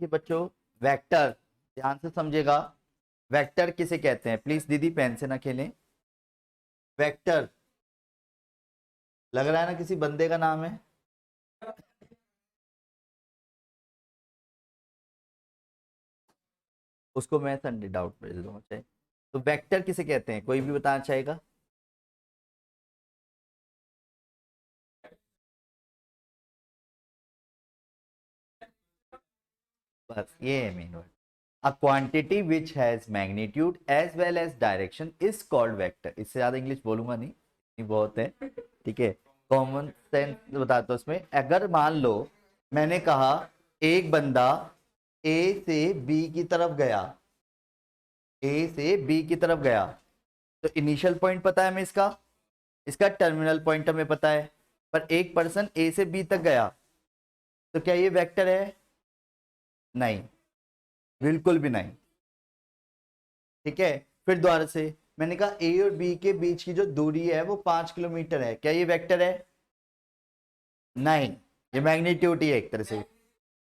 देखिए बच्चों, वेक्टर ध्यान से समझेगा। वेक्टर किसे कहते हैं? प्लीज दीदी पेन से ना खेलें। वेक्टर लग रहा है ना किसी बंदे का नाम है। उसको मैं संडे डाउट भेज दूंगा चाहे। तो वेक्टर किसे कहते हैं, कोई भी बताना चाहेगा? बस ये है main word. A quantity which has magnitude as well as direction is called vector. इससे ज्यादा इंग्लिश बोलूंगा नहीं, इतनी बहुत है। ठीक है, कॉमन सेंस बताता हूं उसमें। अगर मान लो मैंने कहा एक बंदा ए से बी की तरफ गया, ए से बी की तरफ गया, तो इनिशियल पॉइंट पता है हमें इसका, इसका टर्मिनल पॉइंट हमें पता है। पर एक पर्सन ए से बी तक गया, तो क्या ये वेक्टर है? नहीं, बिल्कुल भी नहीं। ठीक है, फिर दोबारा से मैंने कहा ए और बी के बीच की जो दूरी है वो 5 किलोमीटर है, क्या ये वेक्टर है? नहीं, ये मैग्नीट्यूड ही है एक तरह से।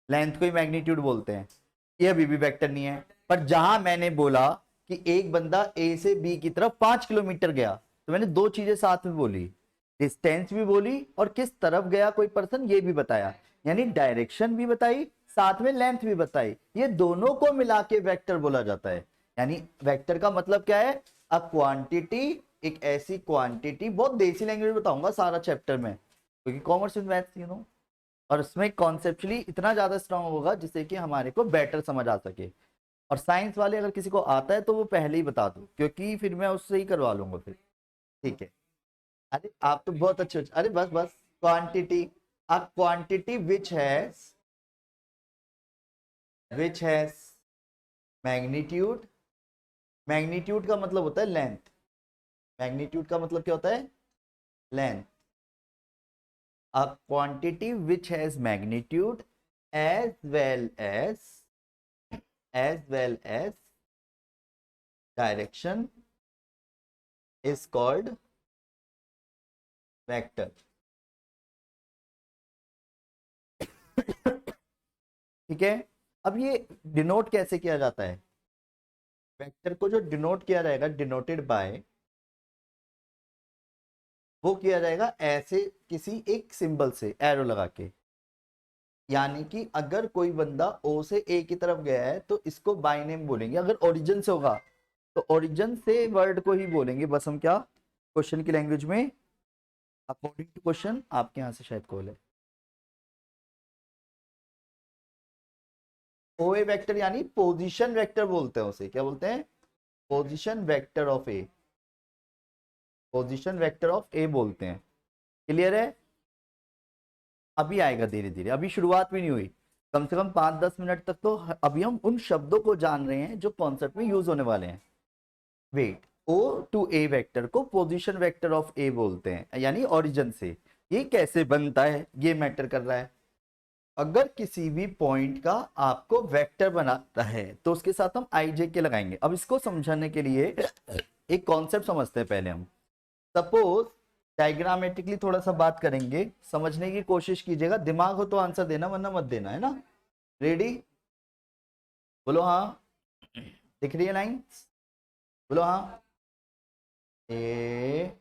लेंथ को ही मैग्नीट्यूड बोलते हैं। ये अभी भी वेक्टर नहीं है। पर जहां मैंने बोला कि एक बंदा ए से बी की तरफ 5 किलोमीटर गया, तो मैंने दो चीजें साथ में बोली, डिस्टेंस भी बोली और किस तरफ गया कोई पर्सन ये भी बताया, यानी डायरेक्शन भी बताई, साथ में लेंथ भी बताई। ये दोनों को मिला के वेक्टर बोला जाता है। यानी वेक्टर का मतलब क्या है? अ क्वांटिटी, एक ऐसी क्वांटिटी, बहुत देसी लैंग्वेज बताऊंगा सारा चैप्टर में, क्योंकि कॉमर्स विद मैथ्स और उसमें कॉन्सेप्चुअली इतना ज्यादा स्ट्रांग होगा जिससे कि हमारे को बेटर समझ आ सके। और साइंस वाले अगर किसी को आता है तो वो पहले ही बता दो, क्योंकि फिर मैं उससे ही करवा लूंगा फिर। ठीक है। अरे आप तो बहुत अच्छे अरे बस बस। Quantity, a quantity which has magnitude. Magnitude का मतलब होता है लेंथ। मैग्नीट्यूड का मतलब क्या होता है? Length. A quantity which has magnitude as well as direction is called vector। ठीक है, अब ये डिनोट कैसे किया जाता है? वेक्टर को जो डिनोट किया जाएगा, डिनोटेड बाय, वो किया जाएगा ऐसे किसी एक सिंबल से, एरो लगा के। यानी कि अगर कोई बंदा ओ से ए की तरफ गया है तो इसको बाय नेम बोलेंगे। अगर ओरिजिन से होगा तो ओरिजिन से वर्ड को ही बोलेंगे। बस हम क्या क्वेश्चन की लैंग्वेज में, अकॉर्डिंग टू क्वेश्चन, आपके यहां से शायद कॉल है। ओ ए वेक्टर यानी पोजीशन वेक्टर बोलते हैं उसे। क्या बोलते हैं? Position vector of A. Position vector of A बोलते हैं। क्लियर है? अभी आएगा धीरे धीरे, अभी शुरुआत भी नहीं हुई। कम से कम 5-10 मिनट तक तो अभी हम उन शब्दों को जान रहे हैं जो कॉन्सेप्ट में यूज होने वाले हैं। वेट, ओ टू ए वेक्टर को पोजीशन वेक्टर ऑफ ए बोलते हैं, यानी ओरिजिन से। ये कैसे बनता है ये मैटर कर रहा है। अगर किसी भी पॉइंट का आपको वेक्टर बनाता है तो उसके साथ हम आई जे के लगाएंगे। अब इसको समझाने के लिए एक कॉन्सेप्ट समझते हैं पहले हम। सपोज डायग्रामेटिकली थोड़ा सा बात करेंगे, समझने की कोशिश कीजिएगा। दिमाग हो तो आंसर देना, वरना मत देना, है ना? रेडी? बोलो हाँ। दिख रही है लाइन? बोलो हाँ। ए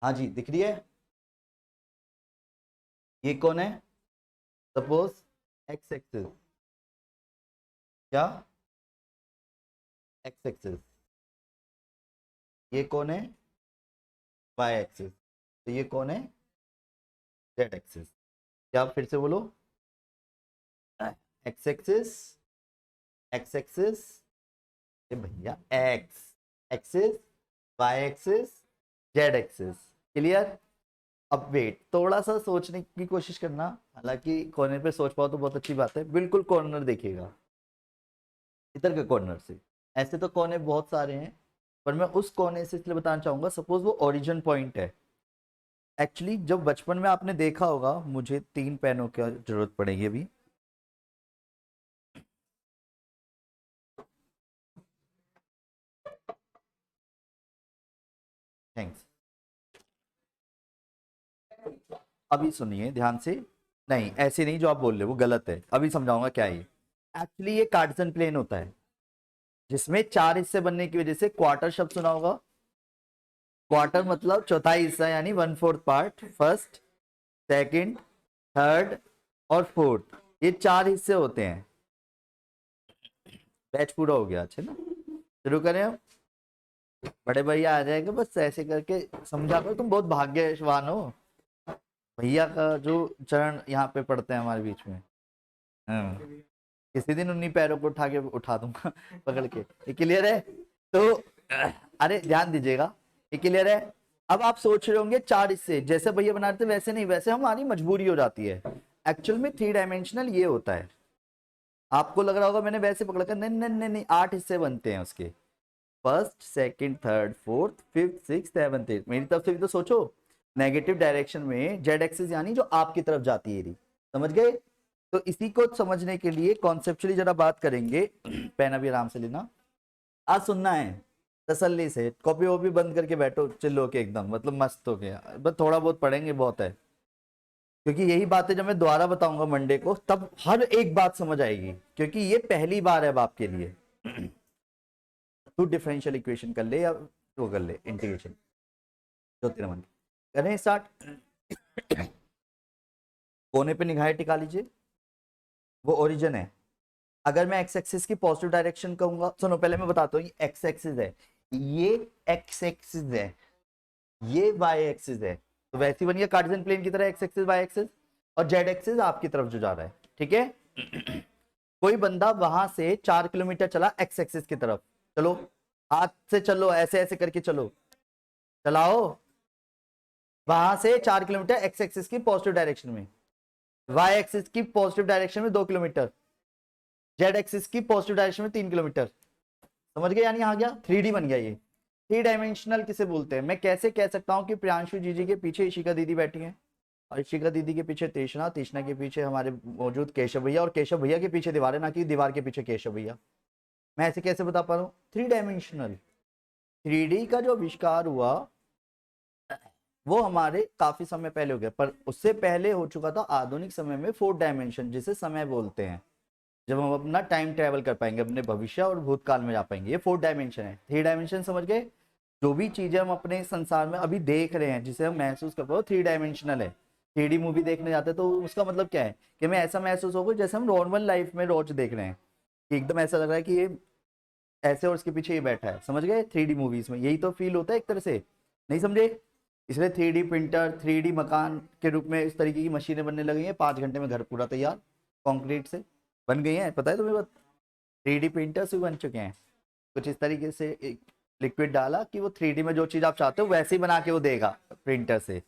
हाँ जी, दिख रही है। ये कौन है? Suppose X axis. क्या? X axis. ये कौन है? Y axis. तो ये कौन है? Z axis. क्या? फिर से बोलो। एक्स एक्सिस, एक्स एक्सिस, भैया X axis, Y axis, Z axis. Clear? अब वेट, थोड़ा सा सोचने की कोशिश करना। हालांकि कॉर्नर पे सोच पाओ तो बहुत अच्छी बात है। बिल्कुल कॉर्नर देखिएगा, इधर के कॉर्नर से। ऐसे तो कोने बहुत सारे हैं, पर मैं उस कोने से इसलिए बताना चाहूंगा, सपोज वो ओरिजिन पॉइंट है। एक्चुअली जब बचपन में आपने देखा होगा, मुझे 3 पेनों की जरूरत पड़ेगी अभी। थैंक्स। अभी सुनिए ध्यान से। नहीं ऐसे नहीं, जो आप बोल रहे हो वो गलत है, अभी समझाऊंगा क्या है ये। एक्चुअली ये कार्टेशियन प्लेन होता है, जिसमें चार हिस्से बनने की वजह से क्वार्टर शब्द सुना होगा। क्वार्टर मतलब चौथाई हिस्सा, यानी one fourth part. First, second, third और फोर्थ, ये चार हिस्से होते हैं। बैच पूरा हो गया, अच्छा ना। शुरू करें हम। बड़े भैया आ जाएंगे, बस ऐसे करके समझा करो, तुम बहुत भाग्यवान हो। भैया का जो चरण यहाँ पे पड़ते हैं हमारे बीच में। हाँ, किसी दिन उन्हीं पैरों को उठा के उठा दूंगा पकड़ के। ये क्लियर है? तो अरे ध्यान दीजिएगा, ये क्लियर है? अब आप सोच रहे होंगे चार हिस्से जैसे भैया बना रहे थे वैसे नहीं, वैसे हमारी मजबूरी हो जाती है। एक्चुअल में थ्री डायमेंशनल ये होता है। आपको लग रहा होगा मैंने वैसे पकड़ा कर, नहीं नहीं नहीं नहीं, आठ हिस्से बनते हैं उसके। First, second, third, fourth, fifth, six, seventh, eight. मेरी तरफ से भी तो सोचो। नेगेटिव डायरेक्शन में जेड एक्सिस यानी जो आपकी तरफ जाती है रही। समझ गए? तो इसी को समझने के लिए कॉन्सेप्चुअली जरा बात करेंगे। पेन अभी आराम से लेना, आज सुनना है तसल्ली से, कॉपी वॉपी बंद करके बैठो चिल्लो के एकदम, मतलब मस्त हो गया, बस थोड़ा बहुत पढ़ेंगे बहुत है। क्योंकि यही बातें जब मैं दोबारा बताऊंगा मंडे को, तब हर एक बात समझ आएगी, क्योंकि ये पहली बार है अब आपके लिए। तू डिफरेंशियल इक्वेशन कर ले या वो कर ले इंटीग्रेशन, जो तेरा मन करें। स्टार्ट। कोने पे निगाहें टिका लीजिए, वो ओरिजिन है। अगर मैं एक्स एक्सिस की पॉजिटिव डायरेक्शन कहूंगा, सुनो पहले मैं बताता हूँ, ये एक्स एक्सिस है, ये एक्स एक्सिस है, ये वाई एक्सिस है। तो वैसे ही बनिए कार्टेशियन प्लेन की तरह, एक्स एक्सिस वाई एक्सिस, और जेड एक्सिस आपकी तरफ जो जा रहा है, ठीक है। कोई बंदा वहां से 4 किलोमीटर चला एक्स एक्सिस की तरफ, चलो हाथ से चलो, ऐसे ऐसे करके चलो, चलाओ। वहां से 4 किलोमीटर एक्स एक्सिस की पॉजिटिव डायरेक्शन में, वाई एक्सिस की पॉजिटिव डायरेक्शन में 2 किलोमीटर, जेड एक्सिस की पॉजिटिव डायरेक्शन में 3 किलोमीटर। समझ गए? यानी आ गया, थ्री डी बन गया ये। थ्री डायमेंशनल किसे बोलते हैं? मैं कैसे कह सकता हूँ कि प्रियांशु जी के पीछे इशिका दीदी बैठी हैं, और इशिका दीदी के पीछे तेषना, तेषना के पीछे हमारे मौजूद केशव भैया, और केशव भैया के पीछे दीवार है, ना कि दीवार के पीछे केशव भैया। मैं ऐसे कैसे बता पा रहा हूँ? Three dimensional. थ्री डी का जो आविष्कार हुआ वो हमारे काफी समय पहले हो गया, पर उससे पहले हो चुका था आधुनिक समय में फोर्थ डायमेंशन, जिसे समय बोलते हैं। जब हम अपना टाइम ट्रेवल कर पाएंगे, अपने भविष्य और भूतकाल में जा पाएंगे, ये फोर्थ डायमेंशन है। थ्री डायमेंशन समझ गए? जो भी चीजें हम अपने संसार में अभी देख रहे हैं, जिसे हम महसूस कर पाओ, थ्री डायमेंशनल है। थ्री डी मूवी देखने जाते हैं तो उसका मतलब क्या है, कि हमें ऐसा महसूस होगा जैसे हम नॉर्मल लाइफ में रोज देख रहे हैं, कि एकदम ऐसा लग रहा है कि ये ऐसे और इसके पीछे ये बैठा है। समझ गए? थ्री डी मूवीज में यही तो फील होता है एक तरह से, नहीं समझे? इसलिए three D printer, three D मकान के रूप में इस तरीके की मशीनें बनने लगी हैं, 5 घंटे में घर पूरा तैयार, कंक्रीट से बन गई हैं। पता है तुम्हें बात? थ्री डी प्रिंटर्स भी बन चुके हैं, कुछ इस तरीके से एक लिक्विड डाला कि वो थ्री डी में जो चीज आप चाहते हो वैसे ही बना के वो देगा प्रिंटर से।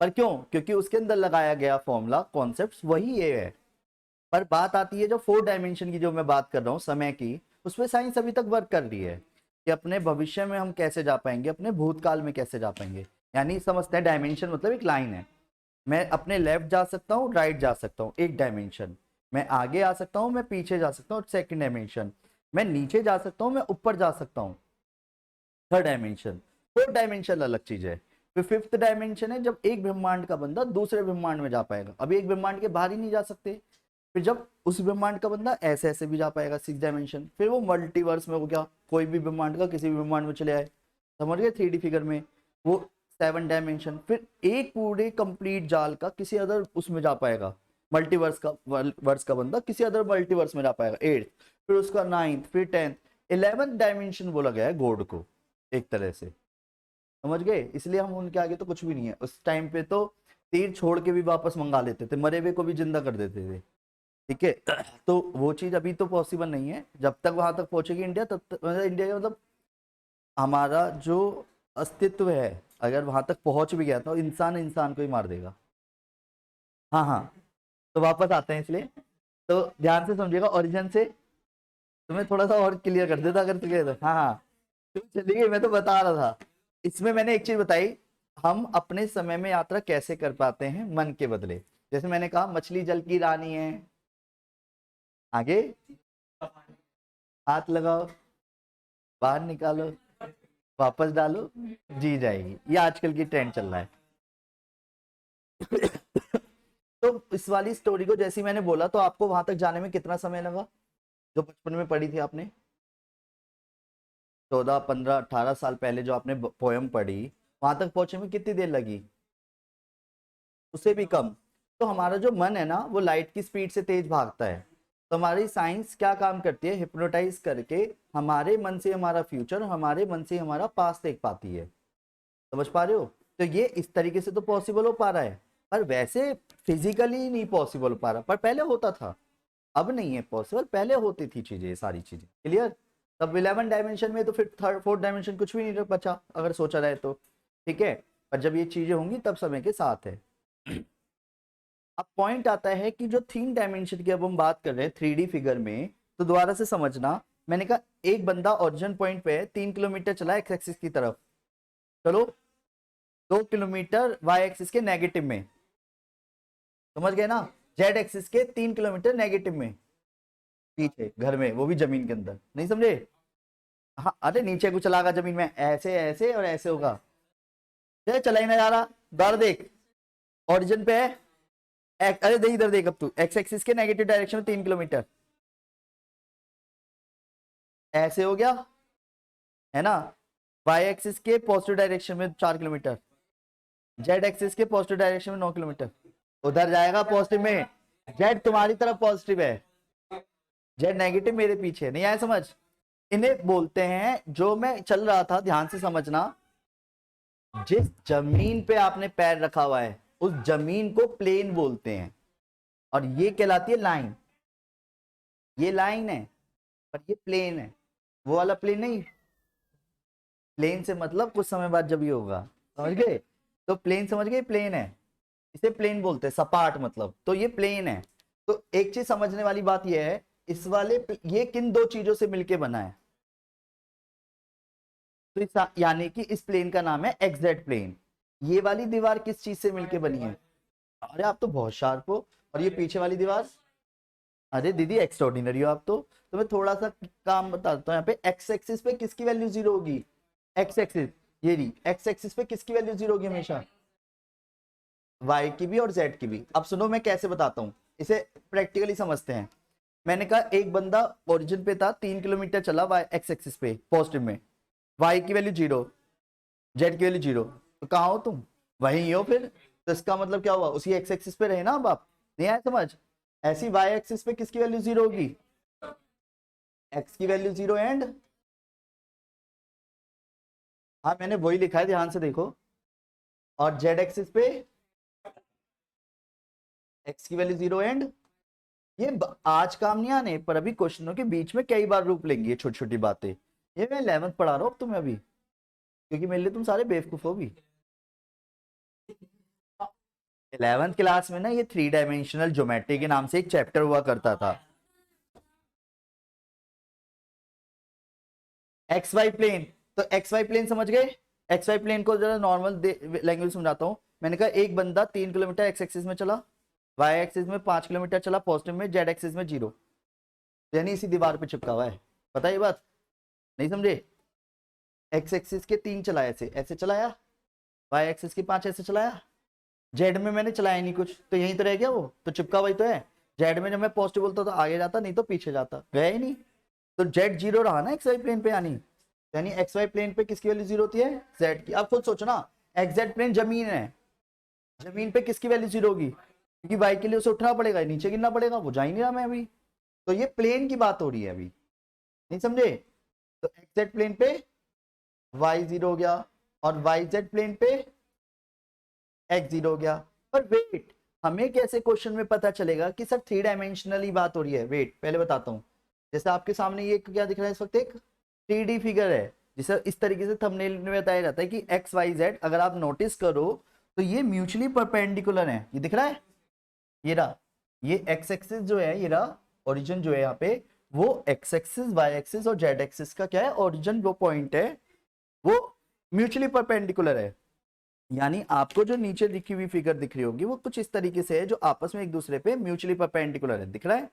पर क्यों? क्योंकि उसके अंदर लगाया गया फॉर्मूला, कॉन्सेप्ट वही ये है। पर बात आती है जो फोर डायमेंशन की, जो मैं बात कर रहा हूँ समय की, उसमें साइंस अभी तक वर्क कर रही है, कि अपने भविष्य में हम कैसे जा पाएंगे, अपने भूतकाल में कैसे जा पाएंगे। यानी समझते हैं डायमेंशन मतलब एक लाइन है, मैं अपने लेफ्ट जा सकता हूँ, राइट जा सकता हूँ, एक डायमेंशन। मैं आगे आ सकता हूँ, मैं पीछे जा सकता हूँ, सेकंड डायमेंशन। मैं नीचे जा सकता हूँ, मैं ऊपर जा सकता हूँ, थर्ड डायमेंशन। फोर्थ डायमेंशन अलग चीज है। फिर फिफ्थ डायमेंशन है जब एक ब्रह्मांड का बंदा दूसरे ब्रह्मांड में जा पाएगा, अभी एक ब्रह्मांड के बाहर ही नहीं जा सकते। फिर जब उस ब्रह्मांड का बंदा ऐसे ऐसे भी जा पाएगा, सिक्स डायमेंशन। फिर वो मल्टीवर्स में हो गया, कोई भी ब्रह्मांड का किसी भी ब्रह्मांड में चले आए। समझ गए? थ्री डी फिगर में वो सेवन डायमेंशन। फिर एक पूरे कंप्लीट जाल का किसी अदर उसमें जा पाएगा, मल्टीवर्स का वर्स का बंदा किसी अदर मल्टीवर्स में जा पाएगा, एट्थ। फिर उसका नाइन्थ, फिर 10th, 11th डायमेंशन बोला गया है गॉड को, एक तरह से। समझ गए? इसलिए हम उनके आगे तो कुछ भी नहीं है। उस टाइम पे तो तीर छोड़ के भी वापस मंगा लेते थे, मरे हुए को भी जिंदा कर देते थे, ठीक है। तो वो चीज अभी तो पॉसिबल नहीं है। जब तक वहां तक पहुंचेगी इंडिया, तब तक मतलब इंडिया का मतलब हमारा जो अस्तित्व है, अगर वहां तक पहुंच भी गया तो इंसान इंसान को ही मार देगा। हाँ हाँ, तो वापस आते हैं इसलिए, तो ध्यान से समझिएगा ओरिजिन से। तुम्हें थोड़ा सा और क्लियर कर देता अगर तुझे तो। हाँ हाँ, तुम चलिए, मैं तो बता रहा था। इसमें मैंने एक चीज बताई, हम अपने समय में यात्रा कैसे कर पाते हैं मन के बदले। जैसे मैंने कहा मछली जल की रानी है, आगे हाथ लगाओ, बाहर निकालो, वापस डालो, जी जाएगी। ये आजकल की ट्रेंड चल रहा है। तो इस वाली स्टोरी को जैसे ही मैंने बोला, तो आपको वहां तक जाने में कितना समय लगा, जो बचपन में पढ़ी थी आपने? 14 15 18 साल पहले जो आपने पोयम पढ़ी, वहां तक पहुंचने में कितनी देर लगी? उससे भी कम। तो हमारा जो मन है ना, वो लाइट की स्पीड से तेज भागता है। तो हमारी साइंस क्या काम करती है, हिप्नोटाइज करके हमारे मन से हमारा फ्यूचर, हमारे मन से हमारा पास्ट देख पाती है। समझ पा रहे हो? तो ये इस तरीके से तो पॉसिबल हो पा रहा है, पर वैसे फिजिकली नहीं पॉसिबल हो पा रहा, पर पहले होता था। अब नहीं है पॉसिबल, पहले होती थी चीजें, सारी चीजें। क्लियर? तब 11 डायमेंशन में तो फिर थर्ड फोर्थ डायमेंशन कुछ भी नहीं बचा, अगर सोचा जाए तो। ठीक है, पर जब ये चीजें होंगी तब समय के साथ है। अब पॉइंट आता है कि जो 3 डायमेंशन की अब हम बात कर रहे हैं 3D फिगर में, तो दोबारा से समझना। मैंने कहा एक बंदा ओरिजिन पॉइंट पे है, 3 किलोमीटर चला एक्स एक्सिस की तरफ, चलो 2 किलोमीटर वाई एक्सिस के नेगेटिव में, समझ गए ना? जेड एक्सिस के 3 किलोमीटर नेगेटिव में, पीछे घर में, वो भी जमीन के अंदर, नहीं समझे? हाँ, अरे नीचे को चलागा जमीन में, ऐसे ऐसे और ऐसे होगा, चला ही ना जा रहा। बार देख, ओरिजिन पे है, अरे देख इधर देख, अब तू एक्स एक्सिस के नेगेटिव डायरेक्शन में 3 किलोमीटर, ऐसे हो गया है ना? वाई एक्सिस के पॉजिटिव डायरेक्शन में 4 किलोमीटर, जेड एक्सिस के पॉजिटिव डायरेक्शन में 9 किलोमीटर, उधर जाएगा पॉजिटिव में। जेड तुम्हारी तरफ पॉजिटिव है, जेड नेगेटिव मेरे पीछे, नहीं आया समझ? इन्हें बोलते हैं, जो मैं चल रहा था ध्यान से समझना, जिस जमीन पे आपने पैर रखा हुआ है उस जमीन को प्लेन बोलते हैं, और ये कहलाती है लाइन। ये लाइन है, पर ये प्लेन है, वो वाला प्लेन नहीं। प्लेन से मतलब कुछ समय बाद जब ये होगा, समझ गए? तो प्लेन समझ गए, प्लेन है, इसे प्लेन बोलते हैं, सपाट मतलब, तो ये प्लेन है। तो एक चीज समझने वाली बात ये है, इस वाले ये किन दो चीजों से मिलके बना है? तो यानी कि इस प्लेन का नाम है एक्सजेड प्लेन। ये वाली दीवार किस चीज से मिलके बनी है? अरे आप तो बहुत शार्प हो। और ये पीछे वाली दीवार, अरे दीदी एक्स्ट्रॉर्डिनरी हो आप तो मैं थोड़ा सा काम बताता हूँ। यहाँ पे एक्स एक्सिस पे किसकी वैल्यू 0 होगी? एक्स एक्सिस, ये रही एक्स एक्सिस पे किसकी वैल्यू 0 होगी हमेशा? वाई की भी और जेड की भी। अब सुनो मैं कैसे बताता हूँ, इसे प्रैक्टिकली समझते हैं। मैंने कहा एक बंदा ओरिजिन पे था, 3 किलोमीटर चला वाई एक्स एक्सिस पे पॉजिटिव में, वाई की वैल्यू 0, जेड की वैल्यू 0, तो कहाँ हो तुम? वहीं हो फिर। तो इसका मतलब क्या हुआ, उसी एक्स एक्सिस पे रहे ना। अब आप नहीं आया समझ? ऐसी वाई एक्सिस पे किसकी वैल्यू 0 होगी? एक्स की वैल्यू 0 एंड, हाँ मैंने वही लिखा है, ध्यान से देखो। और जेड एक्सिस पे एक्स की वैल्यू 0 एंड, ये आज काम नहीं आने, पर अभी क्वेश्चनों के बीच में कई बार रूप लेंगी ये छोटी छोटी बातें। ये मैं 11th पढ़ा रहा हूँ तुम्हें अभी, क्योंकि मेरे लिए तुम सारे बेवकूफ हो भी। 11th क्लास में ना ये 3 डायमेंशनल ज्योमेट्री के नाम से एक चैप्टर हुआ करता था। एक्स वाई प्लेन, तो एक्स वाई प्लेन समझ गए? एक्स वाई प्लेन को जरा नॉर्मल लैंग्वेज समझाता हूँ। मैंने कहा एक बंदा 3 किलोमीटर एक्स एक्सिस में चला, वाई एक्सिस में 5 किलोमीटर चला पॉजिटिव में, जेड एक्सिस में 0, यानी इसी दीवार पे चिपका हुआ है। पता ये बात? नहीं समझे? एक्स एक्सिस के 3 चलाया, ऐसे ऐसे चलाया, वाई एक्सिस के 5 ऐसे चलाया, जेड में मैंने चलाया नहीं कुछ, तो यहीं तो रह गया, वो तो चिपका वही तो है। जेड में जब मैं पॉजिटिव बोलता तो आगे जाता, नहीं तो पीछे जाता, गया ही नहीं। तो जेड 0 रहा ना एक्स वाई प्लेन पे, यानी एक्स वाई प्लेन पे किसकी वैल्यू 0 होती है? जेड की। अब खुद सोचो ना, एक्जेड प्लेन जमीन है, जमीन पे किसकी वैल्यू 0 होगी? क्योंकि वाई के लिए उसे उठना पड़ेगा, नीचे गिरना पड़ेगा, वो जा ही नहीं रहा मैं अभी। तो ये प्लेन की बात हो रही है अभी, नहीं समझे? तो एक्जेड प्लेन पे वाई 0 हो गया, और वाई जेड प्लेन पे एक्स 0 हो गया। पर वेट, हमें कैसे क्वेश्चन में पता चलेगा कि सर 3 डायमेंशनल ही बात हो रही है? वेट पहले बताता हूँ। जैसे आपके सामने ये क्या दिख रहा है इस वक्त, एक 3D फिगर है, जिसे इस तरीके से थंबनेल में बताया जाता है कि एक्स वाई जेड, अगर आप नोटिस करो तो ये म्यूचुअली परपेंडिकुलर है। ये दिख रहा है, ये रहा, ये एक्स एक्सिस जो है, ये रहा ओरिजिन जो है यहाँ पे, वो एक्स एक्सिस वाई एक्सिस और जेड एक्सिस का क्या है, ओरिजिन वो पॉइंट है, वो म्यूचुअली परपेंडिकुलर है। यानी आपको जो नीचे दिखी हुई फिगर दिख रही होगी वो कुछ इस तरीके से है, जो आपस में एक दूसरे पे म्यूचुअली परपेंडिकुलर है। दिख रहा है?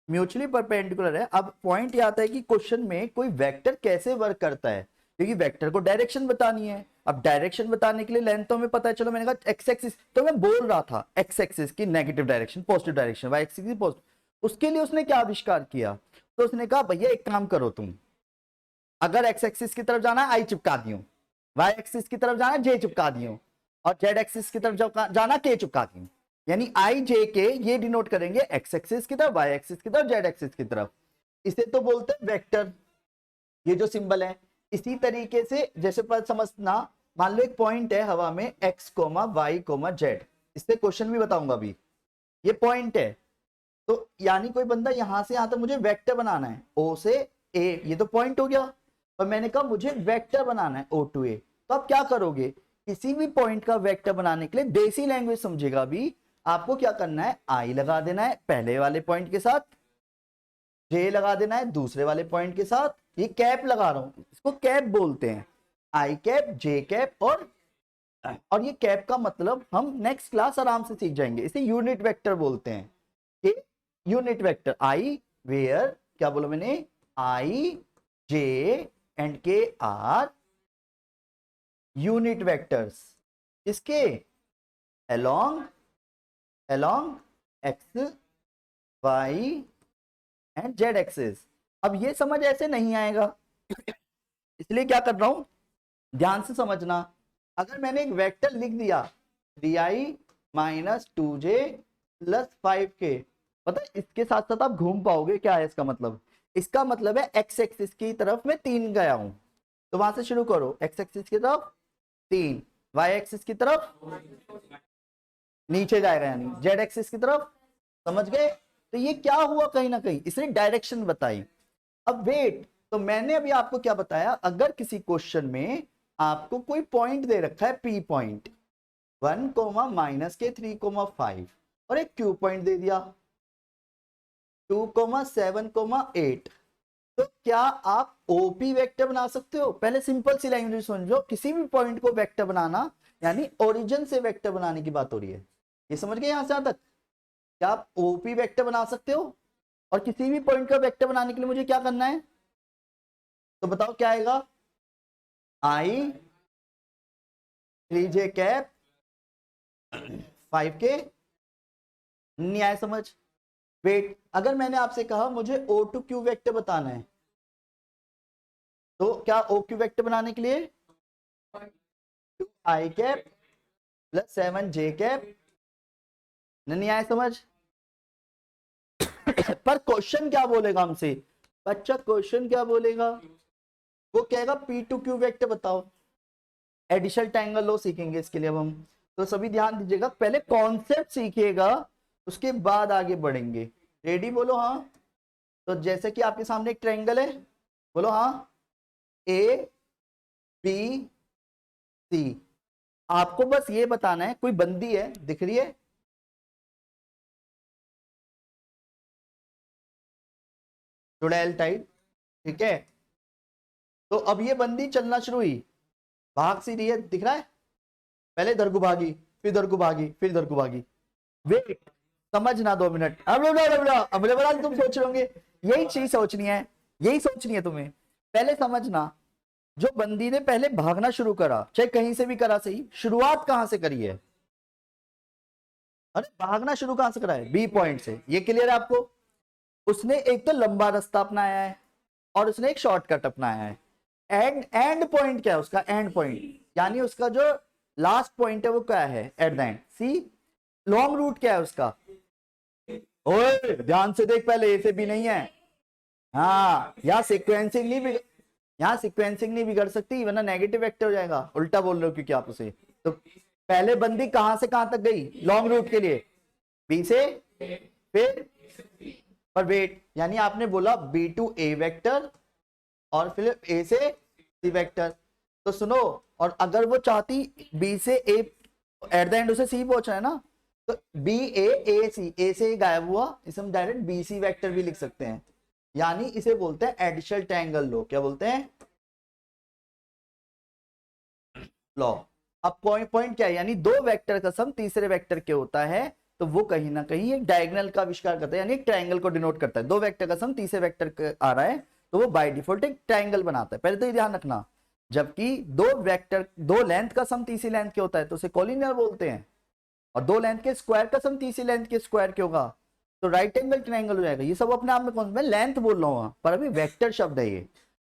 म्यूचुअली परपेंडिकुलर है। अब पॉइंट ये आता है कि क्वेश्चन में कोई वेक्टर कैसे वर्क करता है। क्योंकि वेक्टर को डायरेक्शन बतानी है। अब डायरेक्शन बताने के लिए लेंथ तो हमें पता है, चलो मैंने कहा एक्स एक्सिस, तो मैं बोल रहा था एक्स एक्सिस की negative direction positive direction, Y axis की पॉजिटिव। उसके लिए उसने क्या आविष्कार किया, तो उसने कहा भैया एक काम करो तुम, अगर एक्स एक्सिस की तरफ जाना है आई चिपका दियो, वाई एक्सिस की तरफ जाना है जे चिपका दियो, और जेड एक्सिस की तरफ जाना के चिपका दियो। यानी आई जे के ये डिनोट करेंगे एक्स एक्सिस की तरफ, वाई एक्सिस की तरफ, जेड एक्सिस की तरफ। इसे तो बोलते हैं वेक्टर, ये जो सिंबल है। इसी तरीके से जैसे पर समझना, मान लो एक पॉइंट है हवा में x y z, इससे क्वेश्चन भी बताऊंगा अभी। ये पॉइंट है, तो यानी कोई बंदा यहां से यहां तक मुझे वेक्टर बनाना है, o से a, ये तो पॉइंट हो गया। और मैंने कहा मुझे वेक्टर बनाना है o to a, तो आप क्या करोगे, किसी भी पॉइंट का वेक्टर बनाने के लिए देसी लैंग्वेज समझेगा भी, आपको क्या करना है, आई लगा देना है पहले वाले पॉइंट के साथ, जे लगा देना है दूसरे वाले पॉइंट के साथ, ये कैप लगा रहा हूं, इसको कैप बोलते हैं, आई कैप, जे कैप, और ये कैप का मतलब हम नेक्स्ट क्लास आराम से सीख जाएंगे। इसे यूनिट वेक्टर बोलते हैं, कि यूनिट वेक्टर आई वेयर, क्या बोला मैंने, आई जे एंड के आर यूनिट वेक्टर्स, इसके along x y and Z axis. अब ये समझ ऐसे नहीं आएगा, इसलिए क्या कर रहा हूं, ध्यान से समझना। अगर मैंने एक वेक्टर लिख दिया 3i minus 2j plus 5k, पता है इसके साथ साथ आप घूम पाओगे, क्या है इसका मतलब, इसका मतलब है एक्स एक्सिस की तरफ मैं 3 गया हूं, तो वहां से शुरू करो, एक्स एक्सिस की तरफ 3, वाई एक्सिस की तरफ नीचे जाएगा, यानी जेड एक्सिस की तरफ, समझ गए। तो ये क्या हुआ, कहीं ना कहीं इसने डायरेक्शन बताई। अब वेट, तो मैंने अभी आपको क्या बताया, अगर किसी क्वेश्चन में आपको कोई पॉइंट दे रखा है पी पॉइंट 1 माइनस के 3 5, और एक क्यू पॉइंट दे दिया 2 7 8, तो क्या आप ओपी वेक्टर बना सकते हो। पहले सिंपल सी लैंग्वेज समझो, किसी भी पॉइंट को वेक्टर बनाना यानी ओरिजिन से वेक्टर बनाने की बात हो रही है, ये समझ गए यहां से यहां तक। क्या आप ओपी वेक्टर बना सकते हो, और किसी भी पॉइंट का वेक्टर बनाने के लिए मुझे क्या करना है, तो बताओ क्या आएगा, आई 3j कैप 5k, नहीं आया समझ। वेट, अगर मैंने आपसे कहा मुझे ओ टू क्यू वेक्टर बताना है, तो क्या ओ क्यू वेक्टर बनाने के लिए 2i cap plus 7j cap, नहीं आया समझ। पर क्वेश्चन क्या बोलेगा हमसे, बच्चा क्वेश्चन क्या बोलेगा, वो कहेगा पी टू क्यू वेक्टर बताओ। एडिशनल ट्रायंगल लो सीखेंगे इसके लिए अब हम, तो सभी ध्यान दीजिएगा, पहले कॉन्सेप्ट सीखिएगा उसके बाद आगे बढ़ेंगे। रेडी, बोलो हाँ। तो जैसे कि आपके सामने एक ट्रायंगल है, बोलो हाँ, ए बी सी, आपको बस ये बताना है कोई बंदी है दिख रही है, चुड़ैल टाइप, ठीक है। तो अब ये बंदी चलना शुरू हुई, भाग सी रही है, दिख रहा है, पहले इधर को भागी, फिर इधर को भागी, फिर इधर को भागी। वेट, समझना 2 मिनट, अब बड़ा तुम सोच रहे होंगे, यही चीज सोचनी है, यही सोचनी है तुम्हें। पहले समझना, जो बंदी ने पहले भागना शुरू करा, चाहे कहीं से भी करा सही, शुरुआत कहां से करी है, अरे भागना शुरू कहां से करा है, बी पॉइंट से, ये क्लियर है आपको। उसने एक तो लंबा रास्ता अपनाया है, और उसने एक शॉर्टकट अपनाया है। एंड पॉइंट क्या है उसका, एंड पॉइंट यानी उसका जो लास्ट पॉइंट है वो क्या है, at the end. See, long root क्या है उसका, ओए ध्यान से देख, पहले ए से बी नहीं है, हाँ यहाँ सिक्वेंसिंग नहीं बिगड़, यहाँ सिक्वेंसिंग नहीं बिगड़ सकती, वरना नेगेटिव वेक्टर हो जाएगा, उल्टा बोल रहे हो क्योंकि आप उसे। तो पहले बंदी कहां से कहां तक गई, लॉन्ग रूट के लिए, बी से, फिर पर वेट, यानी आपने बोला बी टू ए वेक्टर और फिर ए से सी वेक्टर, तो सुनो, और अगर वो चाहती बी से ए, एट द एंड उसे सी पहुंचना है ना, तो बी ए सी, ए से गायब हुआ, इसे हम डायरेक्ट बी सी वेक्टर भी लिख सकते हैं, यानी इसे बोलते हैं एडिशनल ट्रायंगल लॉ। क्या बोलते हैं, लॉ। अब पॉइंट क्या है, यानी दो वेक्टर का सम तीसरे वेक्टर के होता है, तो वो कहीं ना कहीं एक डायगोनल का आविष्कार करता है, यानी एक ट्रायंगल को डिनोट करता है। दो वेक्टर का सम तीसरे वेक्टर आ रहा है, तो वो बाय डिफॉल्ट एक ट्रायंगल बनाता है। पहले तो ये ध्यान रखना, जबकि दो वेक्टर, दो लेंथ का सम तीसरी लेंथ के होता है तो उसे कॉलिनियर बोलते हैं, और दो लेंथ के स्क्वायर का सम तीसरी लेंथ के स्क्वायर के होगा तो राइट एंगल ट्रायंगल हो जाएगा। ये सब अपने आप में कौन, मैं लेंथ बोल रहा हूँ पर अभी वेक्टर शब्द है ये।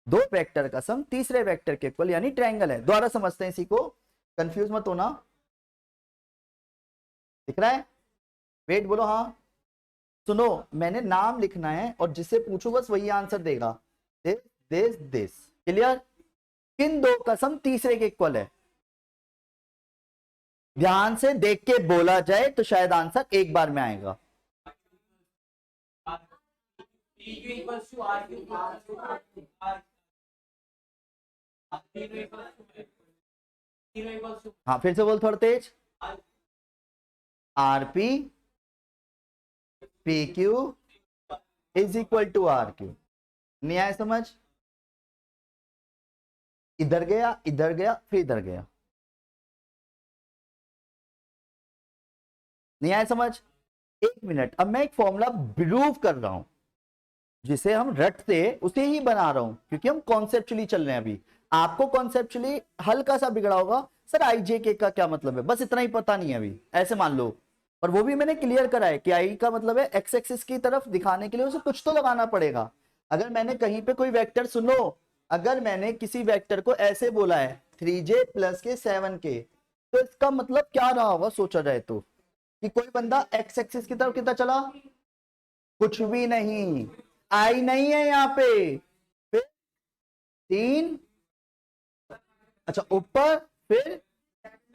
दो वेक्टर का सम तीसरे वेक्टर के इक्वल यानी ट्रायंगल है। दोबारा समझते हैं इसी को, कंफ्यूज मत होना। दिख रहा है? वेट बोलो हाँ। सुनो, मैंने नाम लिखना है और जिससे पूछो बस वही आंसर देगा। This this this, clear? किन दो का सम तीसरे के इक्वल है? ध्यान से देख के बोला जाए तो शायद आंसर एक बार में आएगा। हाँ फिर से बोल थोड़ा तेज। RP P Q is equal to R Q. नहीं आया समझ? इधर गया फिर इधर गया। नहीं आया समझ? एक मिनट, अब मैं एक फॉर्मूला प्रूव कर रहा हूं, जिसे हम रटते उसे ही बना रहा हूं क्योंकि हम कॉन्सेप्चुअली चल रहे हैं अभी। आपको कॉन्सेप्चुअली हल्का सा बिगड़ा होगा, सर आई जे के का क्या मतलब है, बस इतना ही पता नहीं है अभी, ऐसे मान लो। और वो भी मैंने क्लियर करा है कि आई का मतलब है एक्स एक्सिस की तरफ दिखाने के लिए उसे कुछ तो लगाना पड़ेगा। अगर मैंने कहीं पे कोई वेक्टर, सुनो, अगर मैंने किसी वेक्टर को ऐसे बोला है 3j प्लस के 7k, तो इसका मतलब क्या रहा होगा सोचा जाए तो, कि कोई बंदा एक्स एक्सिस की तरफ कितना चला? कुछ भी नहीं, आई नहीं है यहाँ पे। फिर 3, अच्छा ऊपर, फिर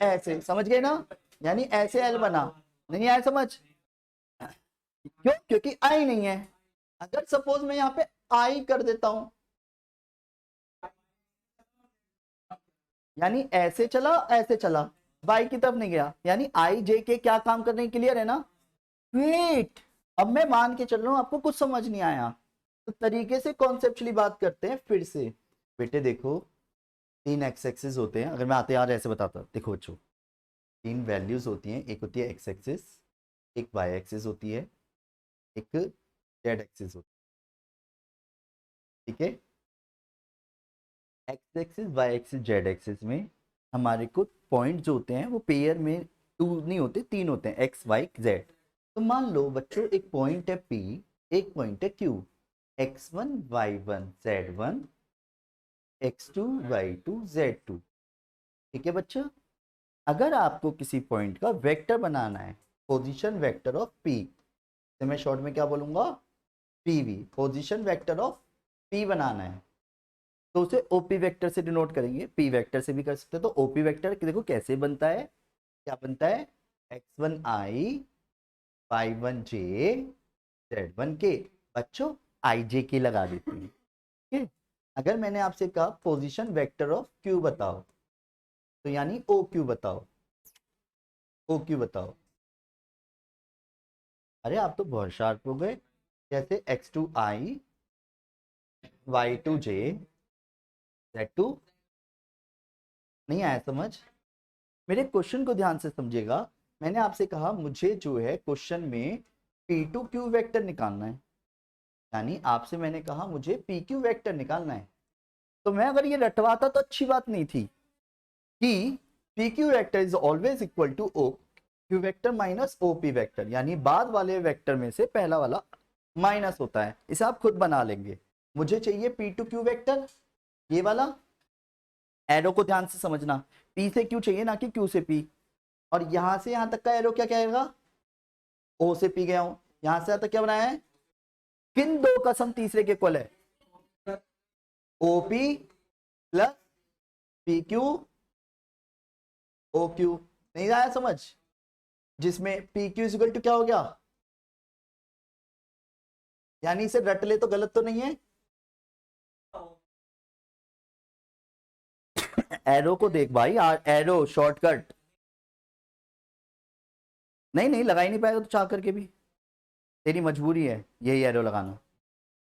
ऐसे, समझ गए ना? यानी ऐसे एल बना। नहीं आया समझ? क्यों? क्योंकि आई नहीं है। अगर सपोज मैं यहाँ पे आई कर देता हूं, यानी ऐसे चला ऐसे चला, बाई की तरफ नहीं गया, यानी आई जे के क्या काम करने के क्लियर है ना? वेट, अब मैं मान के चल रहा हूं आपको कुछ समझ नहीं आया, तो तरीके से कॉन्सेप्चुअली बात करते हैं फिर से। बेटे देखो, 3 एक्स एक्सिस होते हैं, अगर मैं आते यार ऐसे बताता, देखो बच्चों, 3 वैल्यूज होती हैं, एक होती है एक्स एक्सिस, एक वाई एक्सिस होती है, एक जेड एक्सिस होती है, ठीक है? X axis Y axis Z axis में हमारे को पॉइंट जो होते हैं वो पेयर में 2 नहीं होते, 3 होते हैं, एक्स वाई जेड। तो मान लो बच्चों एक पॉइंट है P, एक पॉइंट है Q, x1 y1 z1 x2 y2 z2, ठीक है बच्चों? अगर आपको किसी पॉइंट का वेक्टर बनाना है, पोजीशन वेक्टर ऑफ P, तो मैं शॉर्ट में क्या बोलूंगा? PV, position vector of P बनाना है, तो उसे ओपी वेक्टर से डिनोट करेंगे। पी वेक्टर से भी कर सकते हैं। तो ओपी वेक्टर देखो कैसे बनता है, क्या बनता है? x1i y1j z1k। बच्चों आई जे के लगा देते हैं, ठीक है? अगर मैंने आपसे कहा पोजीशन वेक्टर ऑफ क्यू बताओ, तो यानी ओ क्यू बताओ, ओ क्यू बताओ। अरे आप तो बहुत शार्प हो गए। जैसे x2i y2j z2। नहीं आया समझ? मेरे क्वेश्चन को ध्यान से समझिएगा। मैंने आपसे कहा मुझे जो है क्वेश्चन में P2Q वेक्टर निकालना है, यानी आपसे मैंने कहा मुझे PQ वेक्टर निकालना है। तो मैं अगर ये रटवाता तो अच्छी बात नहीं थी कि PQ vector is always equal to OQ vector minus OP vector, यानी बाद वाले वेक्टर में से पहला वाला माइनस होता है। इसे आप खुद बना लेंगे। मुझे चाहिए P2Q वेक्टर, ये वाला। एरो को ध्यान से समझना, P से Q चाहिए ना कि Q से P। और यहां से यहां तक का एरो क्या कहेगा? ओ से पी गया हूं, यहां से यहां तक क्या बनाया है? किन दो का सम तीसरे के इक्वल है? OP plus P Q O Q. नहीं आया समझ? जिसमें पी क्यू इक्वल टू क्या हो गया, यानी इसे रट ले तो गलत तो नहीं है? एरो को देख भाई, एरो शॉर्टकट। नहीं नहीं लगा ही नहीं पाएगा तो चाह करके भी, तेरी मजबूरी है यही एरो लगाना,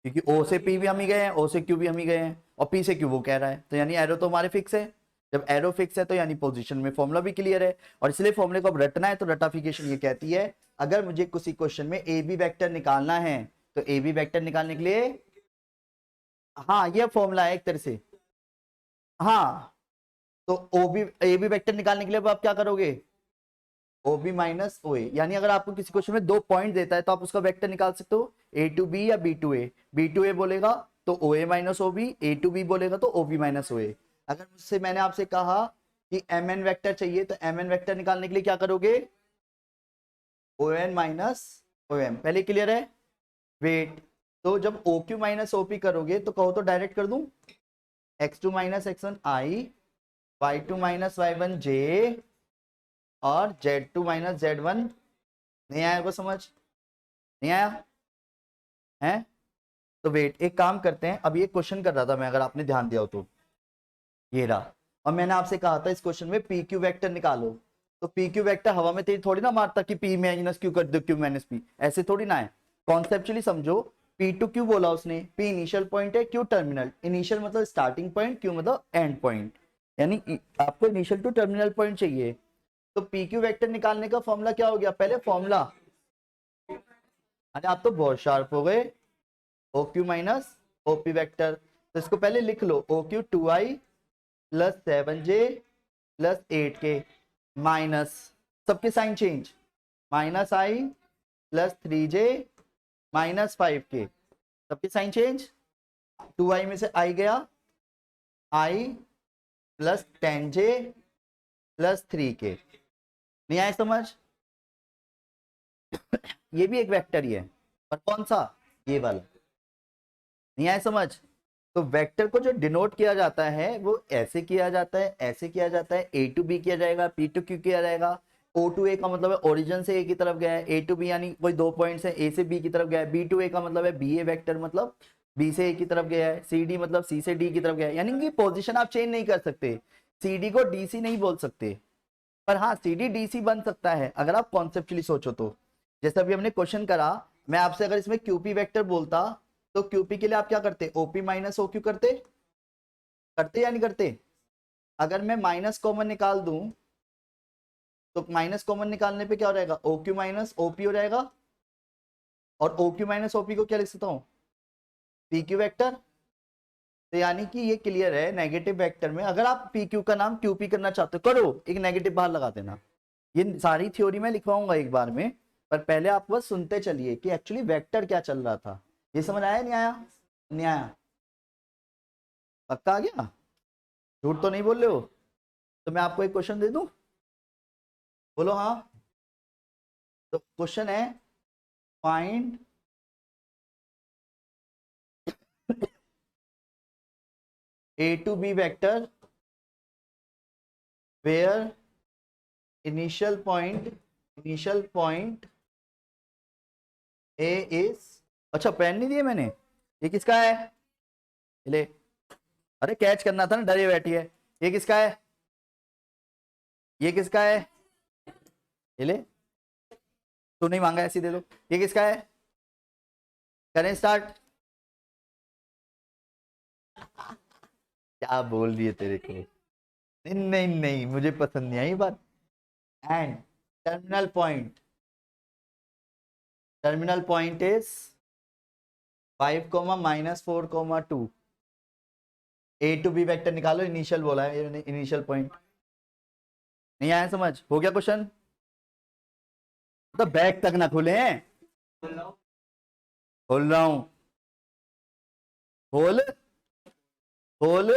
क्योंकि ओ से पी भी हम ही गए हैं, ओ से क्यू भी हम ही गए हैं, और पी से क्यू वो कह रहा है, तो यानी एरो तो हमारे फिक्स है। जब एरो फिक्स है तो यानी पोजीशन में फॉर्मूला भी क्लियर है, और इसलिए फॉर्मूले को अब रटना है तो रटाफिकेशन ये कहती है, अगर मुझे किसी क्वेश्चन में ए बी वेक्टर निकालना है तो ए बी वेक्टर निकालने के लिए, हाँ ये फॉर्मूला है एक तरह से। हाँ, तो O B A B vector निकालने के लिए अब आप क्या करोगे, ओ बी माइनस ओ ए, यानी अगर आपको किसी क्वेश्चन में 2 पॉइंट देता है तो आप उसका वेक्टर निकाल सकते हो ए टू बी या बी टू ए बोलेगा तो O A minus O B, A to B बोलेगा तो ओ बी माइनस ओ ए। अगर मुझसे मैंने आपसे कहा कि एम एन वेक्टर चाहिए तो एम एन वेक्टर निकालने के लिए क्या करोगे, O N minus O M. पहले क्लियर है, वेट, तो जब O Q minus O P करोगे तो कहो तो डायरेक्ट कर दूं, X two minus X one I, Y two minus Y one J, और Z two minus Z one. नहीं आया को समझ, नहीं आया है, तो वेट एक काम करते हैं, अब ये क्वेश्चन कर रहा था मैं, अगर आपने ध्यान दिया हो तो ये रहा, और मैंने आपसे कहा था इस क्वेश्चन में पी क्यू वेक्टर निकालो, तो पी क्यू वेक्टर हवा में तेज थोड़ी ना मारता कि पी माइनस क्यू कर दो क्यू माइनस पी, ऐसे थोड़ी ना है, कॉन्सेप्चुअली समझो। पी टू क्यू बोला उसने, पी इनिशियल पॉइंट है, क्यू टर्मिनल, इनिशियल मतलब स्टार्टिंग पॉइंट, क्यू मतलब एंड पॉइंट, यानी आपको इनिशियल टू टर्मिनल पॉइंट चाहिए। तो पी क्यू वेक्टर निकालने का फॉर्मूला क्या हो गया, पहले फॉर्मूला, अरे आप तो बहुत शार्प हो गए, O Q minus O P vector, तो इसको पहले लिख लो, O Q two I plus 7j plus 8k minus, सबके sign change, minus I plus 3j minus 5k, सबके साइन चेंज, 2i में से आई गया, आई प्लस 10j प्लस 3k। नहीं आया समझ, ये भी एक वेक्टर ही है, पर कौन सा, ये वाला। नहीं आया समझ, तो वेक्टर को जो डिनोट किया जाता है वो ऐसे किया जाता है, ऐसे किया जाता है, ए टू बी किया जाएगा, पी टू क्यू किया जाएगा, ओ टू ए का मतलब है ओरिजिन से ए की तरफ गया है, ए टू बी यानी कोई 2 पॉइंट्स है, ए से बी की तरफ गया है, बी टू ए का मतलब है बी ए वेक्टर मतलब बी से ए की तरफ गया है, सी डी मतलब सी से डी की तरफ गया है, यानी कि पोजीशन आप चेंज नहीं कर सकते, सी डी को डी सी नहीं बोल सकते, पर हाँ सी डी डी सी बन सकता है अगर आप कॉन्सेप्चुअली सोचो तो। जैसे अभी हमने क्वेश्चन करा, मैं आपसे अगर इसमें क्यूपी वेक्टर बोलता तो क्यूपी के लिए आप क्या करते, ओपी माइनस ओ क्यू करते, करते या नहीं करते। अगर मैं माइनस कॉमन निकाल दूं तो माइनस कॉमन निकालने पे क्या हो जाएगा, ओ क्यू माइनस ओपी हो जाएगा, और ओ क्यू माइनस ओपी को क्या लिख सकता हूँ, पी क्यू वेक्टर। तो यानी कि ये क्लियर है, नेगेटिव वेक्टर में अगर आप पी क्यू का नाम क्यूपी करना चाहते हो करो, एक नेगेटिव बाहर लगा देना। ये सारी थ्योरी में लिखवाऊंगा एक बार में, पर पहले आप बस सुनते चलिए कि एक्चुअली वेक्टर क्या चल रहा था। ये समझ आया नहीं आया, नहीं आया, पक्का आ गया, झूठ तो नहीं बोल रहे हो। तो मैं आपको एक क्वेश्चन दे दूं, बोलो हाँ। तो क्वेश्चन है, find A to B vector where initial point A is, अच्छा पेन नहीं दिए मैंने, ये किसका है, ले, अरे कैच करना था ना, डरे बैठी है, ये किसका है, ये किसका है, ये ले, तू नहीं मांगा ऐसे दे दो, ये किसका है, करें स्टार्ट। क्या बोल रही है तेरे को, नहीं नहीं नहीं मुझे पसंद नहीं आई बात। And terminal point, terminal point is 5 comma minus 4 comma 2, A to B vector निकालो, इनिशियल बोला है, इनिशियल पॉइंट। नहीं आया समझ, हो गया क्वेश्चन, तो बैग तक ना खुले हैं, खोल रहा हूं, खोल, खोल,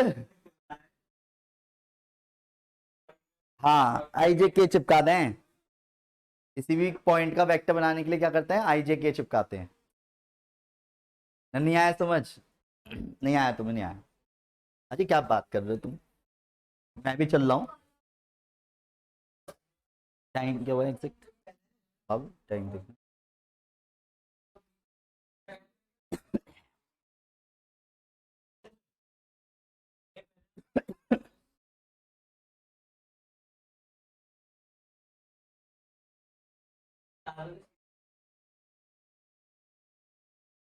हाँ आई जे के चिपका दें, किसी भी पॉइंट का वेक्टर बनाने के लिए क्या करते हैं, आई जे के चिपकाते हैं। नहीं आया समझ, नहीं आया, तुम्हें नहीं आया, अजी क्या बात कर रहे हो तुम, मैं भी चल रहा हूँ। टाइम क्या हुआ एग्जैक्ट, अब टाइम देखो,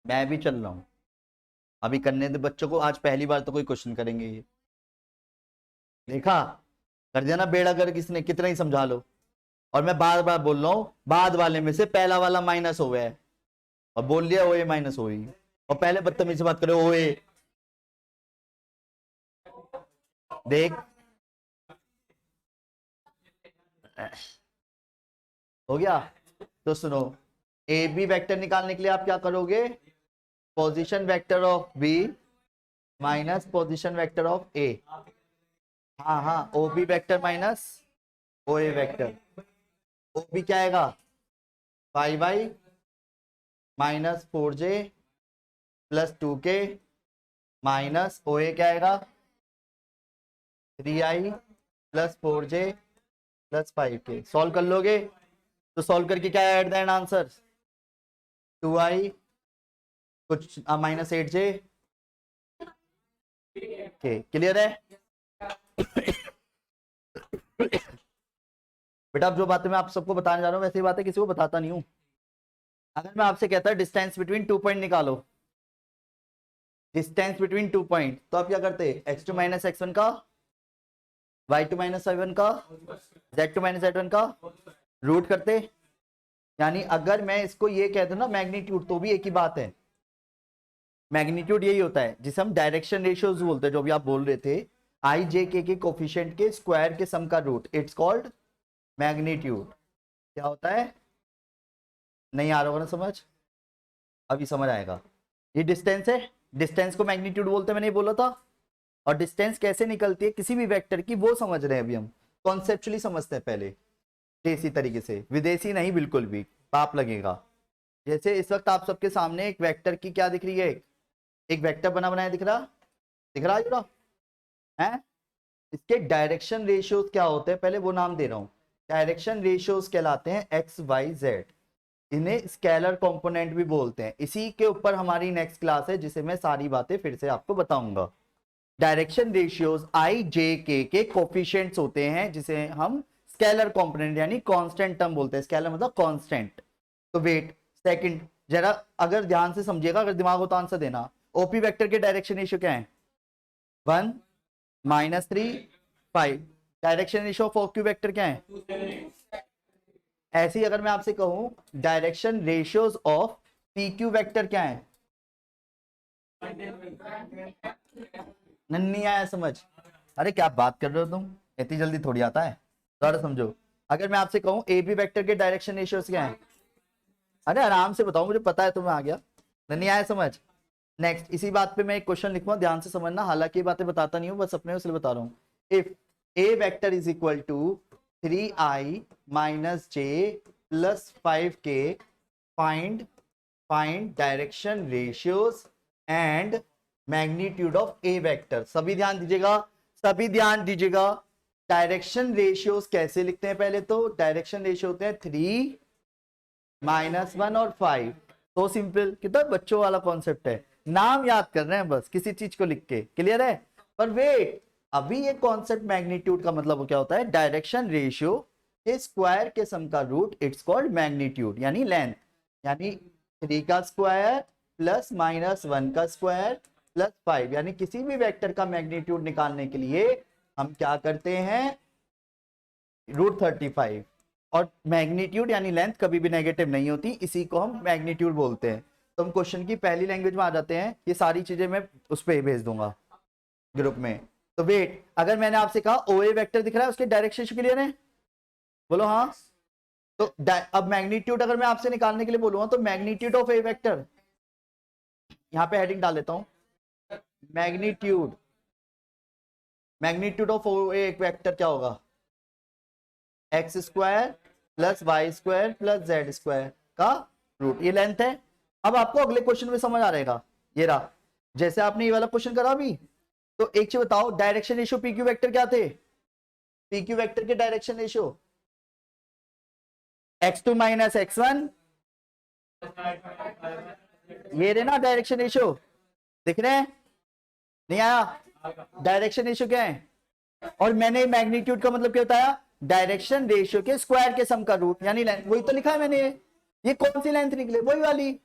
मैं भी चल रहा हूँ, अभी करने दे बच्चों को, आज पहली बार तो कोई क्वेश्चन करेंगे ये, देखा, कर दिया ना बेड़ा कर किसने, कितना ही समझा लो। और मैं बार बार बोल रहा हूँ, बाद वाले में से पहला वाला माइनस हो गया है, और बोल लिया ओ ए माइनस हो गई, और पहले बदतमीज से बात करे ओ ए, देख हो गया। तो सुनो, ए बी वेक्टर निकालने के लिए आप क्या करोगे, position vector of B minus position vector of A. हाँ हाँ, O B vector minus O A vector. O B क्या आएगा, 5i minus 4j plus 2k minus O A क्या आएगा, 3i plus 4j plus 5k। Solve कर लोगे तो solve करके क्या है at the and answer, 2i कुछ माइनस 8j के। क्लियर है बेटा? अब जो बातें मैं आप सबको बताने जा रहा हूँ वैसी बातें किसी को बताता नहीं हूँ। अगर मैं आपसे कहता डिस्टेंस बिटवीन 2 पॉइंट निकालो, डिस्टेंस बिटवीन 2 पॉइंट, तो आप क्या करते, x2 माइनस x1 का, y2 माइनस y1 का, z2 माइनस z1 का रूट करते। यानी अगर मैं इसको ये कह दूं ना मैग्नीट्यूड, तो भी एक ही बात है। मैग्नीट्यूड यही होता है जिसे हम डायरेक्शन रेशियोज बोलते हैं, जो भी आप बोल रहे थे, आई जे के कोफिशिएंट के स्क्वायर के सम का रूट, इट्स कॉल्ड मैग्नीट्यूड। क्या होता है, नहीं आ रहा होगा ना समझ, अभी समझ आएगा। ये डिस्टेंस है, डिस्टेंस को मैग्नीट्यूड बोलते हैं, मैंने बोला था। और डिस्टेंस कैसे निकलती है किसी भी वेक्टर की, वो समझ रहे हैं अभी हम, कॉन्सेप्चुअली समझते हैं पहले, देसी तरीके से, विदेशी नहीं बिल्कुल भी, पाप लगेगा। जैसे इस वक्त आप सबके सामने एक वेक्टर की क्या दिख रही है, एक वेक्टर बना बनाया दिख रहा, दिख रहा है। इसके डायरेक्शन रेशियोज क्या होते हैं, पहले वो नाम दे रहा हूं। डायरेक्शन रेशियोज कहलाते हैं एक्स वाई जेड, इन्हें स्केलर कंपोनेंट भी बोलते हैं। इसी के ऊपर हमारी नेक्स्ट क्लास है जिसे मैं सारी बातें फिर से आपको बताऊंगा। डायरेक्शन रेशियोज आई जे के कोफिशिएंट्स होते हैं जिसे हम स्केलर कंपोनेंट यानी कांस्टेंट टर्म बोलते हैं। स्केलर मतलब कांस्टेंट। तो वेट सेकंड, जरा अगर ध्यान से समझिएगा, अगर दिमाग हो तो आंसर देना। ओपी वेक्टर के डायरेक्शन रेशियो क्या है, 1 minus 3 5। Direction ratio of OQ vector क्या है, ऐसे ही अगर मैं आपसे कहूं direction ratios of PQ vector क्या है, नहीं आया समझ? अरे क्या बात कर रहे हो तुम, इतनी जल्दी थोड़ी आता है, थोड़ा समझो। अगर मैं आपसे कहूं ए बी वेक्टर के डायरेक्शन रेशियोज क्या है, अरे आराम से बताओ, मुझे पता है तुम्हें आ गया, नहीं आया समझ। नेक्स्ट, इसी बात पे मैं एक क्वेश्चन लिखूंगा, ध्यान से समझना, हालांकि ये बातें बताता नहीं हूं, बस अपने उससे बता रहा हूं। If A vector is equal to 3i minus j plus 5k, find direction ratios and magnitude of A vector. सभी ध्यान दीजिएगा, सभी ध्यान दीजिएगा। डायरेक्शन रेशियोज कैसे लिखते हैं, पहले तो डायरेक्शन रेशियो होते हैं 3 -1 और 5। तो सिंपल, कितना बच्चों वाला कॉन्सेप्ट है, नाम याद कर रहे हैं बस किसी चीज को लिख के, क्लियर है। पर वेट, अभी ये कॉन्सेप्ट मैग्नीट्यूड का मतलब क्या होता है, डायरेक्शन रेशियो के स्क्वायर के सम का रूट, इट्स कॉल्ड मैग्नीट्यूड, यानी लेंथ। यानी 3 का स्क्वायर प्लस -1 का स्क्वायर प्लस 5, यानी किसी भी वेक्टर का मैग्नीट्यूड निकालने के लिए हम क्या करते हैं, √35। और मैग्नीट्यूड यानी लेंथ कभी भी नेगेटिव नहीं होती, इसी को हम मैग्नीट्यूड बोलते हैं। तो हम क्वेश्चन की पहली लैंग्वेज में आ जाते हैं, ये सारी चीजें मैं उस पर भेज दूंगा ग्रुप में। तो वेट, अगर मैंने आपसे कहा ओ ए वेक्टर दिख रहा है, उसके डायरेक्शन क्लियर है, बोलो हाँ। तो अब मैग्नीट्यूड अगर मैं आपसे निकालने के लिए बोलूंगा, तो मैग्नीट्यूड ऑफ ए वेक्टर, यहां पे हेडिंग डाल देता हूं, magnitude, magnitude of O A vector क्या होगा, X square plus Y square plus Z square का रूट, ये लेंथ है। अब आपको अगले क्वेश्चन में समझ आ रहेगा, ये रहा, जैसे आपने ये वाला क्वेश्चन करा अभी। तो एक चीज बताओ, डायरेक्शन रेशियो पीक्यू वेक्टर क्या थे, पीक्यू वेक्टर के direction ratio x2 minus x1, ये रे ना डायरेक्शन रेशियो, दिख रहे हैं, नहीं आया? डायरेक्शन रेशियो क्या है, और मैंने मैग्नीट्यूड का मतलब क्या बताया, डायरेक्शन रेशियो के स्क्वायर के सम का रूट, यानी लेंथ, वही तो लिखा है मैंने। ये कौन सी लेंथ निकले, वही वाली।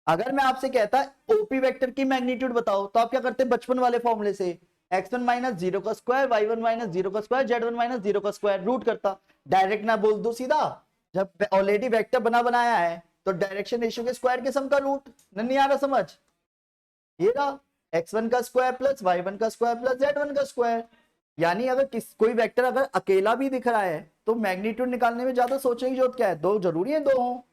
अगर मैं आपसे कहता ओपी वेक्टर की मैग्नीट्यूड बताओ, तो आप क्या करते हैं बचपन वाले फॉर्मूले से, x1 माइनस 0 का स्क्वायर, y1 माइनस 0 का स्क्वायर, z1 माइनस 0 का स्क्वायर, रूट करता। डायरेक्ट ना बोल दो सीधा, जब ऑलरेडी वेक्टर बना बनाया है तो डायरेक्शन रेशियो के स्क्वायर के सम का रूट, नहीं आ रहा समझ, ये रहा x1 का स्क्वायर प्लस y1 का स्क्वायर प्लस z1 का स्क्वायर। यानी अगर कोई वेक्टर अगर अकेला भी दिख रहा है तो मैग्नीट्यूड निकालने में ज्यादा सोचने की जरूरत क्या है, दो जरूरी है, दो हो।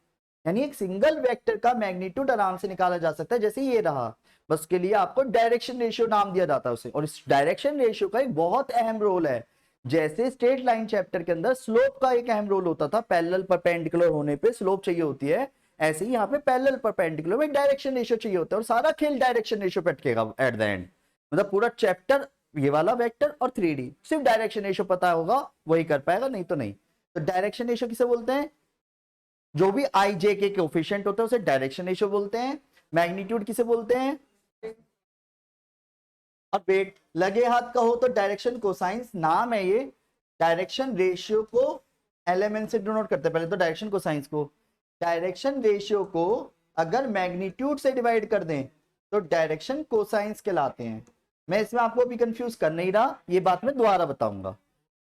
यानी एक सिंगल वेक्टर का मैग्नीट्यूड आराम से निकाला जा सकता है, जैसे ये रहा। बस उसके लिए आपको डायरेक्शन रेशियो नाम दिया जाता है उसे, और इस डायरेक्शन रेशियो का एक बहुत अहम रोल है। जैसे स्ट्रेट लाइन चैप्टर के अंदर स्लोप का एक अहम रोल होता था, पैरेलल परपेंडिकुलर होने पे स्लोप चाहिए होती है, ऐसे ही यहाँ पे पैरेलल परपेंडिकुलर में डायरेक्शन रेशियो चाहिए होता है, और सारा खेल डायरेक्शन रेशियो पे अटकेगा एट द एंड। मतलब पूरा चैप्टर, ये वाला वेक्टर और 3D, सिर्फ डायरेक्शन रेशियो पता होगा वही कर पाएगा, नहीं तो नहीं। तो डायरेक्शन रेशियो किसे बोलते हैं, जो भी आई जे के कोफिशिएंट होता है उसे डायरेक्शन रेशियो बोलते हैं। मैग्नीट्यूड किसे बोलते हैं, अब वेट लगे हाथ का हो तो डायरेक्शन कोसाइंस नाम है ये। डायरेक्शन रेशियो को एलिमेंट से डिनोट करते हैं, पहले तो डायरेक्शन कोसाइंस को। डायरेक्शन रेशियो को अगर मैग्नीट्यूड से डिवाइड कर दें तो डायरेक्शन कोसाइंस कहलाते हैं। मैं इसमें आपको अभी कंफ्यूज कर नहीं रहा, ये बात मैं दोबारा बताऊंगा।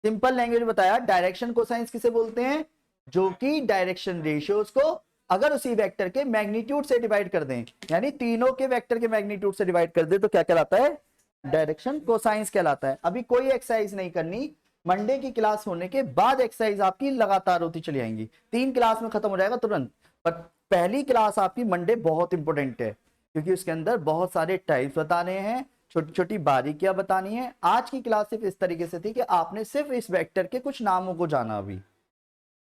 सिंपल लैंग्वेज बताया, डायरेक्शन कोसाइंस किसे बोलते हैं, जो कि डायरेक्शन रेशियोज को अगर उसी वेक्टर के मैग्नीट्यूड से डिवाइड कर दें, यानी तीनों के वेक्टर के मैग्नीट्यूड से डिवाइड कर दे तो क्या कहलाता है, डायरेक्शन कोसाइंस कहलाता है। अभी कोई एक्सरसाइज नहीं करनी, मंडे की क्लास होने के बाद एक्सरसाइज आपकी लगातार होती चली आएंगी, 3 क्लास में खत्म हो जाएगा तुरंत। पर पहली क्लास आपकी मंडे बहुत इंपॉर्टेंट है, क्योंकि उसके अंदर बहुत सारे टाइप्स बताने हैं, छोटी छोटी बारीकियां बतानी है। आज की क्लास सिर्फ इस तरीके से थी कि आपने सिर्फ इस वेक्टर के कुछ नामों को जाना अभी,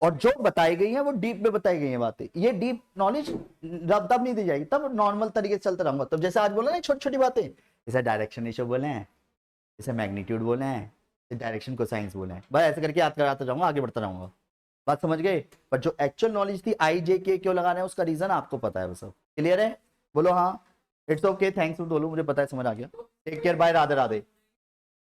और जो बताई गई है वो डीप में बताई गई है बातें। ये डीप नॉलेज तब नहीं दी जाएगी, तब नॉर्मल तरीके से चलता रहूंगा। तब जैसे आज बोला ना छोटी छोटी बातें, जैसे डायरेक्शन रेशियो बोले हैं, जैसे मैग्नीट्यूड बोले हैं, डायरेक्शन कोसाइंस बोले हैं, बस ऐसे करके याद कराता जाऊंगा, आगे बढ़ता रहूंगा। बात समझ गए। पर जो एक्चुअल नॉलेज थी आई जे के क्यों लगा रहे हैं उसका रीजन आपको पता है, वो सब क्लियर है, बोलो हाँ। इट्स ओके, थैंक्स बोलो, मुझे पता है, समझ आ गया। Take care, bye, Radhe Radhe.